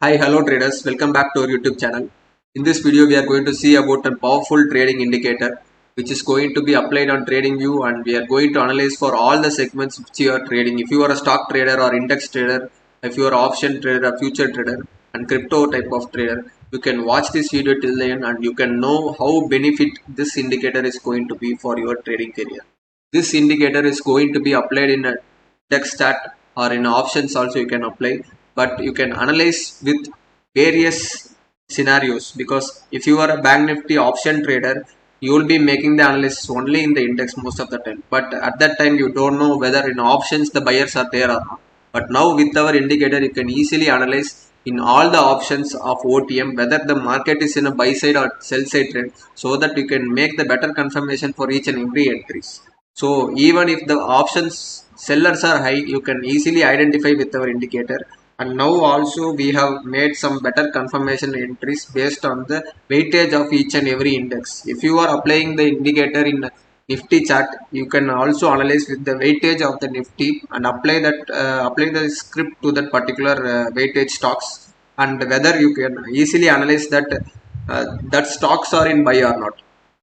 Hi, hello traders, welcome back to our YouTube channel. In this video, we are going to see about a powerful trading indicator which is going to be applied on TradingView, and we are going to analyze for all the segments which you are trading. If you are a stock trader or index trader, if you are option trader, future trader and crypto type of trader, you can watch this video till the end and you can know how benefit this indicator is going to be for your trading career. This indicator is going to be applied in a index chart or in options also you can apply, but you can analyze with various scenarios, because if you are a bank nifty option trader, you will be making the analysis only in the index most of the time, but at that time you don't know whether in options the buyers are there or not. But now with our indicator you can easily analyze in all the options of OTM whether the market is in a buy side or sell side trend, so that you can make the better confirmation for each and every entries. So even if the options sellers are high, you can easily identify with our indicator. And now also we have made some better confirmation entries based on the weightage of each and every index. If you are applying the indicator in Nifty chart, you can also analyze with the weightage of the Nifty and apply the script to that particular weightage stocks, and whether you can easily analyze that that stocks are in buy or not.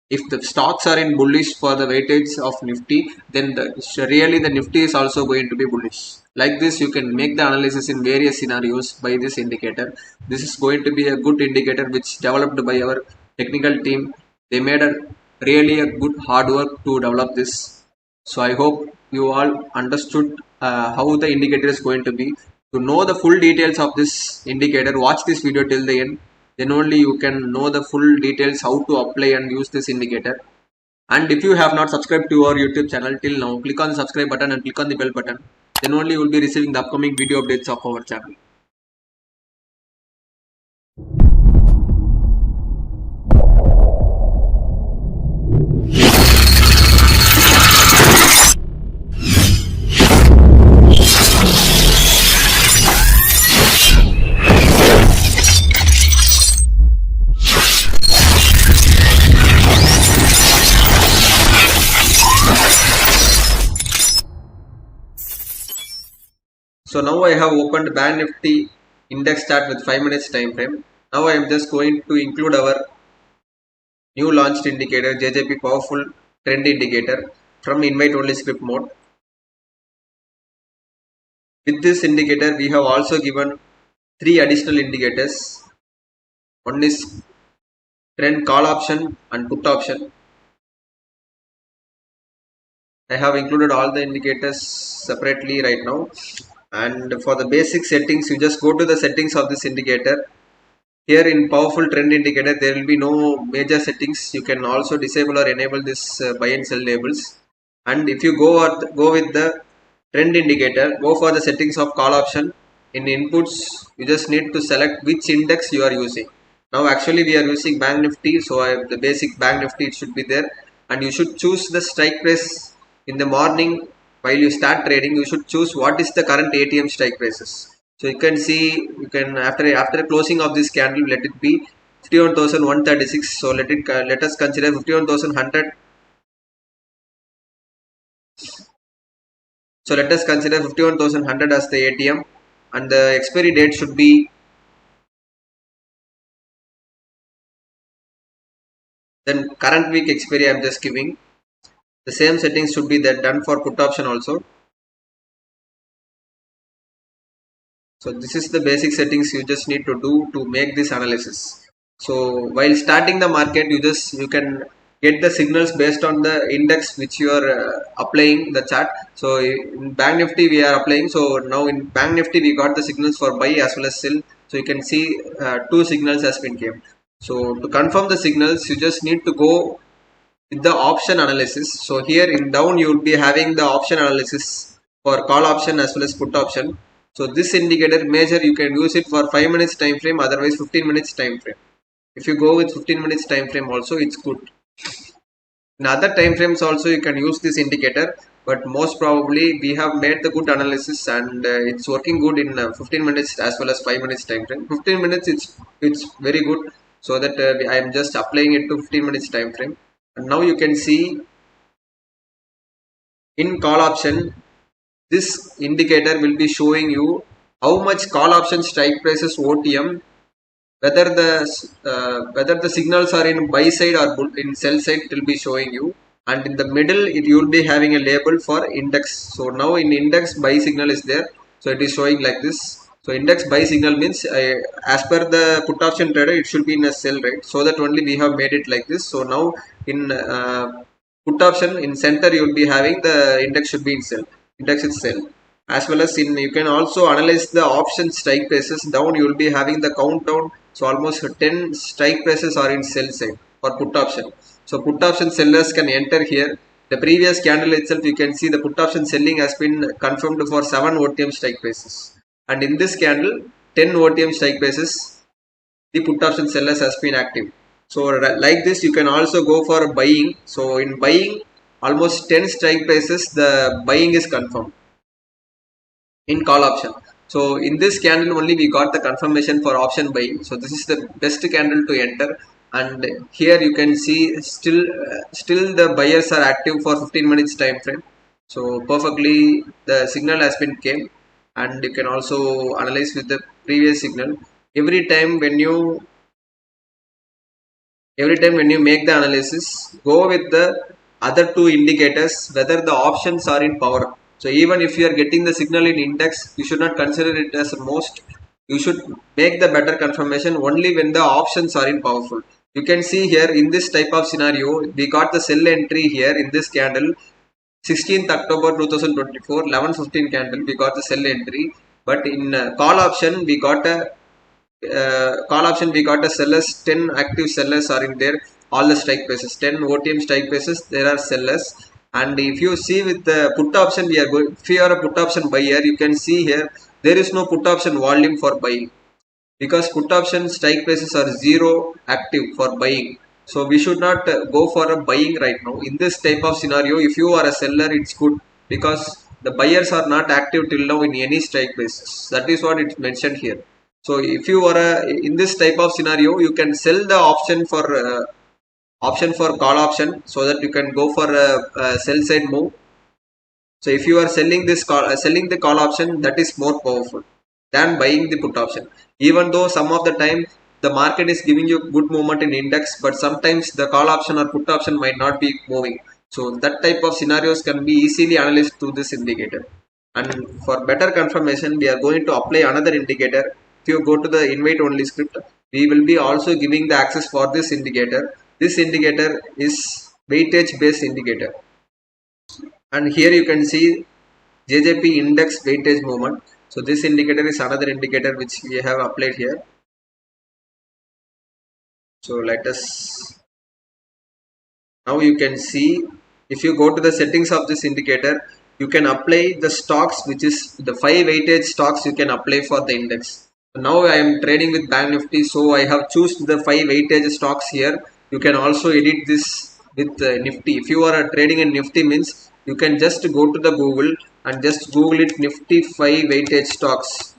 If the stocks are in bullish for the weightage of Nifty, then really the Nifty is also going to be bullish. Like this, you can make the analysis in various scenarios by this indicator. This is going to be a good indicator which developed by our technical team. They made a really a good hard work to develop this. So I hope you all understood how the indicator is going to be. To know the full details of this indicator, watch this video till the end. Then only you can know the full details how to apply and use this indicator. And if you have not subscribed to our YouTube channel till now, click on the subscribe button and click on the bell button. Then only you will be receiving the upcoming video updates of our channel. So now I have opened Bank Nifty index chart with 5 minutes time frame. Now I am just going to include our new launched indicator JJP powerful trend indicator from invite only script mode. With this indicator we have also given 3 additional indicators. One is trend call option and put option. I have included all the indicators separately right now. And for the basic settings, you just go to the settings of this indicator. Here in powerful trend indicator, there will be no major settings. You can also disable or enable this buy and sell labels. And if you go with the trend indicator, go for the settings of call option. In inputs, you just need to select which index you are using. Now actually we are using Bank Nifty, so the basic Bank Nifty it should be there. And you should choose the strike price in the morning. While you start trading, you should choose what is the current ATM strike prices. So you can see, you can after closing of this candle, let it be 51,136. So let us consider 51,100. So let us consider 51,100 as the ATM, and the expiry date should be then current week expiry. I am just giving. The same settings should be there done for put option also. So this is the basic settings you just need to do to make this analysis. So while starting the market, you can get the signals based on the index which you are applying the chart. So in Bank Nifty we are applying. So now in Bank Nifty we got the signals for buy as well as sell. So you can see 2 signals has been came. So to confirm the signals, you just need to go with the option analysis. So here in down you will be having the option analysis for call option as well as put option. So this indicator measure you can use it for 5 minutes time frame, otherwise 15 minutes time frame. If you go with 15 minutes time frame also, it's good. In other time frames also you can use this indicator, but most probably we have made the good analysis and it's working good in 15 minutes as well as 5 minutes time frame. 15 minutes it's very good, so that I am just applying it to 15 minutes time frame. And now you can see in call option, this indicator will be showing you how much call option strike prices OTM, whether the signals are in buy side or in sell side, it will be showing you. And in the middle you will be having a label for index. So now in index buy signal is there, so it is showing like this. So index buy signal means as per the put option trader it should be in a sell, right? So that only we have made it like this. So now in put option in center you will be having the index should be in sell, index is sell. As well as in you can also analyze the option strike prices down, you will be having the countdown. So almost 10 strike prices are in sell side for put option. So put option sellers can enter here. The previous candle itself you can see the put option selling has been confirmed for 7 OTM strike prices, and in this candle 10 OTM strike prices the put option sellers has been active. So like this you can also go for buying. So in buying almost 10 strike prices the buying is confirmed in call option. So in this candle only we got the confirmation for option buying. So this is the best candle to enter, and here you can see still the buyers are active for 15 minutes time frame. So perfectly the signal has been came, and you can also analyze with the previous signal. Every time when you make the analysis, go with the other two indicators whether the options are in power. So even if you are getting the signal in index, you should not consider it as most. You should make the better confirmation only when the options are in powerful. You can see here in this type of scenario we got the sell entry here in this candle 16th October 2024 11:15 candle we got the sell entry. But in call option we got a call option we got a sellers, 10 active sellers are in there, all the strike prices 10 OTM strike prices there are sellers. And if you see with the put option we are going, if you are a put option buyer you can see here there is no put option volume for buying, because put option strike prices are zero active for buying. So we should not go for a buying right now in this type of scenario. If you are a seller it's good, because the buyers are not active till now in any strike prices. That is what it's mentioned here. So if you are in this type of scenario you can sell the option for call option, so that you can go for a sell side move. So if you are selling the call option, that is more powerful than buying the put option. Even though some of the time the market is giving you good movement in index, but sometimes the call option or put option might not be moving. So that type of scenarios can be easily analyzed through this indicator. And for better confirmation, we are going to apply another indicator. If you go to the invite only script, we will be also giving the access for this indicator. This indicator is weightage based indicator. And here you can see JJP index weightage movement. So this indicator is another indicator which we have applied here. So let us, now you can see, if you go to the settings of this indicator, you can apply the stocks, which is the 5 weightage stocks you can apply for the index. So now I am trading with Bank Nifty, so I have chosen the 5 weightage stocks here. You can also edit this with Nifty. If you are trading in Nifty means you can just go to the Google and just Google it, Nifty 5 weightage stocks.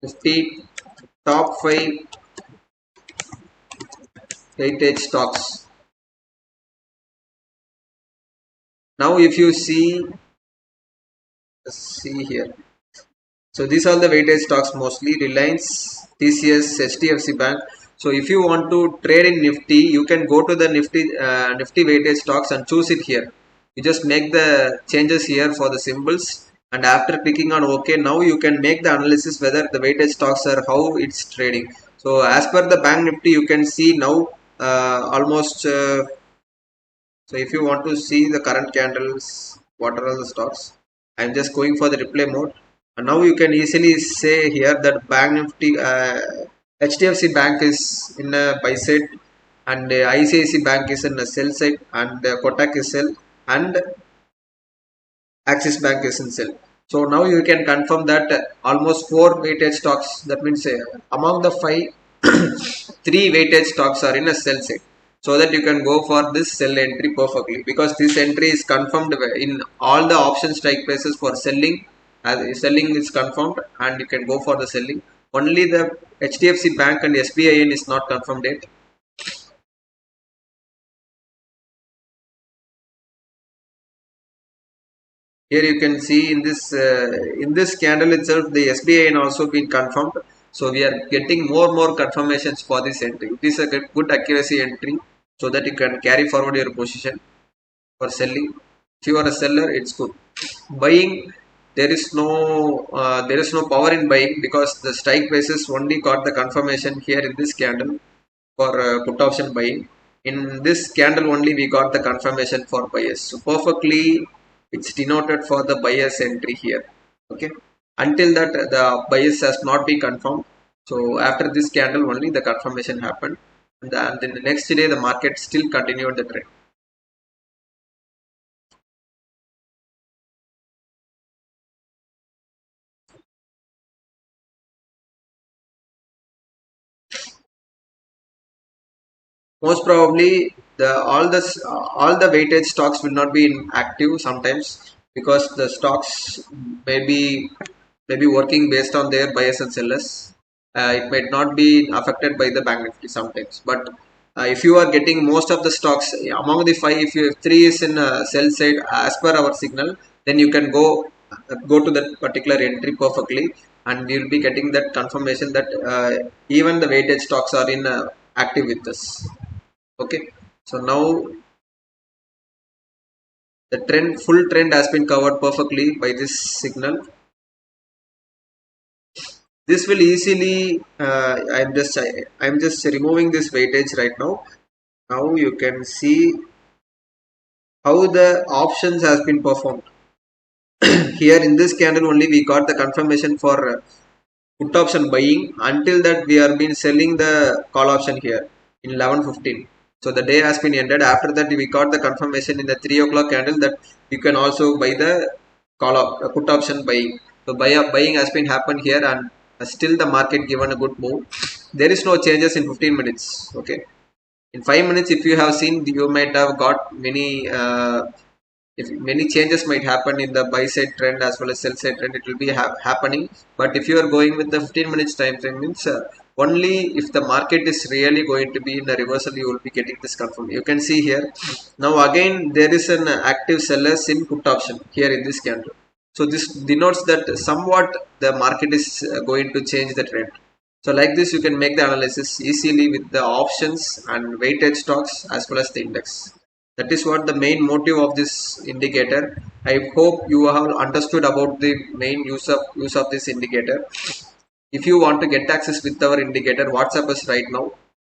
Nifty top 5 weightage stocks. Now if you see, let's see here. So these are the weightage stocks mostly: Reliance, TCS, HDFC Bank. So if you want to trade in Nifty, you can go to the Nifty weightage stocks and choose it here. You just make the changes here for the symbols, and after clicking on OK, now you can make the analysis whether the weightage stocks are how it's trading. So as per the Bank Nifty, you can see now almost. So if you want to see the current candles, what are all the stocks? I am just going for the replay mode. And now you can easily say here that Bank Nifty, HDFC Bank is in a buy side, and ICICI Bank is in a sell side, and Kotak is sell, and Axis Bank is in sell. So now you can confirm that almost 4 weighted stocks, that means among the 5, 3 weighted stocks are in a sell side. So that you can go for this sell entry perfectly, because this entry is confirmed in all the option strike prices for selling. As selling is confirmed, and you can go for the selling. Only the HDFC Bank and SBIN is not confirmed yet. Here you can see in this candle itself the SBI and also been confirmed. So we are getting more confirmations for this entry. It is a good accuracy entry so that you can carry forward your position for selling. If you are a seller, it's good. Buying, there is no power in buying because the strike prices only got the confirmation here in this candle for put option buying. In this candle only we got the confirmation for buyers. So perfectly it's denoted for the buyers entry here. Okay. Until that the buyers has not been confirmed. So after this candle only the confirmation happened. And then the next day the market still continued the trend. Most probably all the weighted stocks will not be in active sometimes because the stocks may be working based on their buyers and sellers. It might not be affected by the bank nifty sometimes, but if you are getting most of the stocks among the five, if you have three is in sell side as per our signal, then you can go to that particular entry perfectly, and we will be getting that confirmation that even the weighted stocks are in active with us. Okay, so now the full trend has been covered perfectly by this signal. This will easily I'm just removing this weightage right now. Now you can see how the options has been performed. Here in this candle only we got the confirmation for put option buying. Until that we are been selling the call option here in 11:15. So the day has been ended. After that we got the confirmation in the 3 o'clock candle that you can also buy the put option buying. So buying has been happened here, and still the market given a good move. There is no changes in 15 minutes. Okay, in 5 minutes if you have seen, you might have got many if many changes might happen in the buy side trend as well as sell side trend. It will be happening. But if you are going with the 15 minutes time frame, means only if the market is really going to be in a reversal, you will be getting this confirmed. You can see here now again there is an active sellers in put option here in this candle. So this denotes that somewhat the market is going to change the trend. So like this you can make the analysis easily with the options and weighted stocks as well as the index. That is what the main motive of this indicator. I hope you have understood about the main use of this indicator. If you want to get access with our indicator, WhatsApp us right now.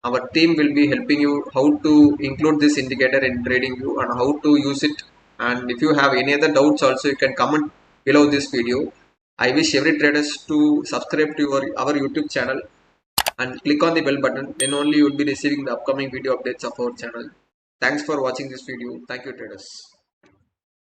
Our team will be helping you how to include this indicator in TradingView and how to use it. And if you have any other doubts also, you can comment below this video. I wish every traders to subscribe to our YouTube channel and click on the bell button. Then only you will be receiving the upcoming video updates of our channel. Thanks for watching this video. Thank you, traders.